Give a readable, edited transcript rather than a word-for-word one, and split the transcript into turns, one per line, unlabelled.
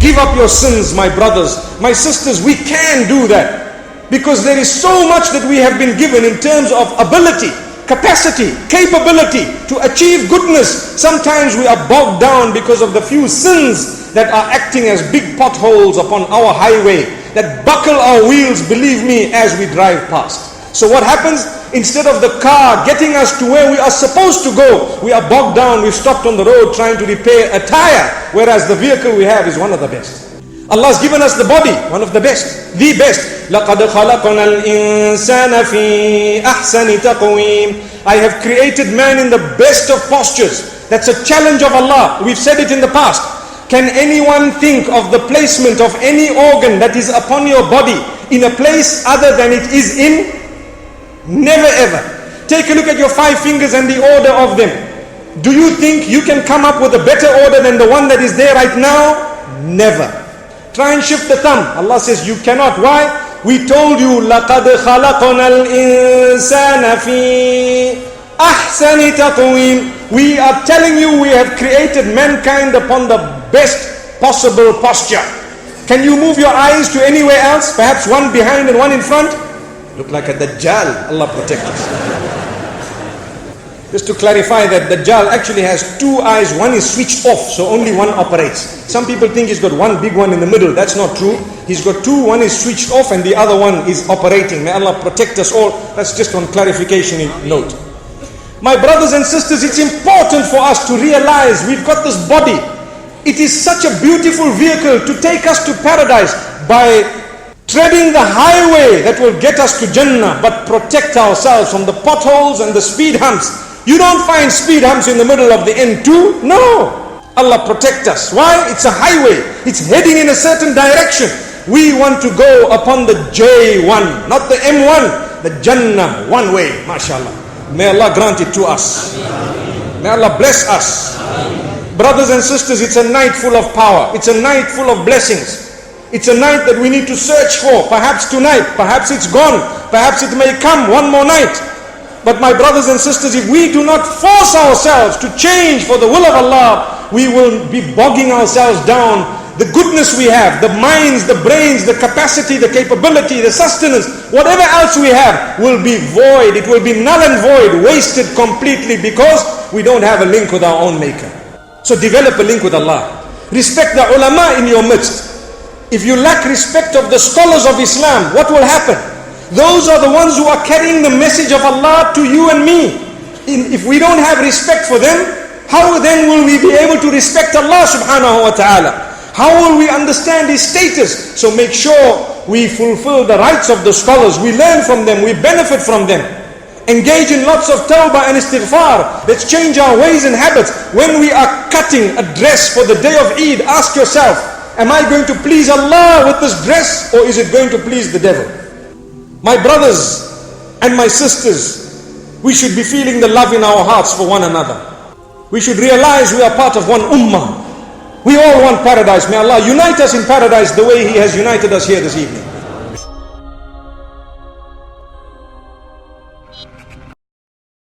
Give up your sins, my brothers, my sisters. We can do that because there is so much that we have been given in terms of ability, capacity, capability to achieve goodness. Sometimes we are bogged down because of the few sins that are acting as big potholes upon our highway that buckle our wheels, believe me, as we drive past. So what happens? Instead of the car getting us to where we are supposed to go, we are bogged down. We've stopped on the road trying to repair a tire, whereas the vehicle we have is one of the best. Allah has given us the body, one of the best, the best. لَقَدْ خَلَقْنَا الْإِنسَانَ فِي أَحْسَنِ تَقْوِيمٍ. I have created man in the best of postures. That's a challenge of Allah. We've said it in the past. Can anyone think of the placement of any organ that is upon your body in a place other than it is in? Never ever. Take a look at your 5 fingers and the order of them. Do you think you can come up with a better order than the one that is there right now? Never. Try and shift the thumb. Allah says you cannot. Why? We told you, لَقَدْ خَلَقْنَا الْإِنسَانَ فِي أَحْسَنِ تَقْوِيمٍ. We are telling you we have created mankind upon the best possible posture. Can you move your eyes to anywhere else? Perhaps one behind and one in front? Look like a DAJJAL. Allah protect us. Just to clarify that DAJJAL actually has 2 eyes. One is switched off, so only one operates. Some people think he's got one big one in the middle. That's not true. He's got 2. One is switched off and the other one is operating. May Allah protect us all. That's just one clarification note. My brothers and sisters, it's important for us to realize we've got this body. It is such a beautiful vehicle to take us to paradise by treading the highway that will get us to Jannah, but protect ourselves from the potholes and the speed humps. You don't find speed humps in the middle of the N2. No. Allah protect us. Why? It's a highway. It's heading in a certain direction. We want to go upon the J1, not the M1, the Jannah, one way. MashaAllah. May Allah grant it to us. May Allah bless us. Brothers and sisters, it's a night full of power. It's a night full of blessings. It's a night that we need to search for. Perhaps tonight, perhaps it's gone, perhaps it may come one more night. But my brothers and sisters, if we do not force ourselves to change for the will of Allah, we will be bogging ourselves down. The goodness we have, the minds, the brains, the capacity, the capability, the sustenance, whatever else we have will be void. It will be null and void, wasted completely because we don't have a link with our own Maker. So develop a link with Allah. Respect the ulama in your midst. If you lack respect of the scholars of Islam, what will happen? Those are the ones who are carrying the message of Allah to you and me. If we don't have respect for them, how then will we be able to respect Allah subhanahu wa ta'ala? How will we understand His status? So make sure we fulfill the rights of the scholars. We learn from them, we benefit from them. Engage in lots of tawbah and istighfar. Let's change our ways and habits. When we are cutting a dress for the day of Eid, ask yourself, am I going to please Allah with this dress, or is it going to please the devil? My brothers and my sisters, we should be feeling the love in our hearts for one another. We should realize we are part of one ummah. We all want paradise. May Allah unite us in paradise the way He has united us here this evening.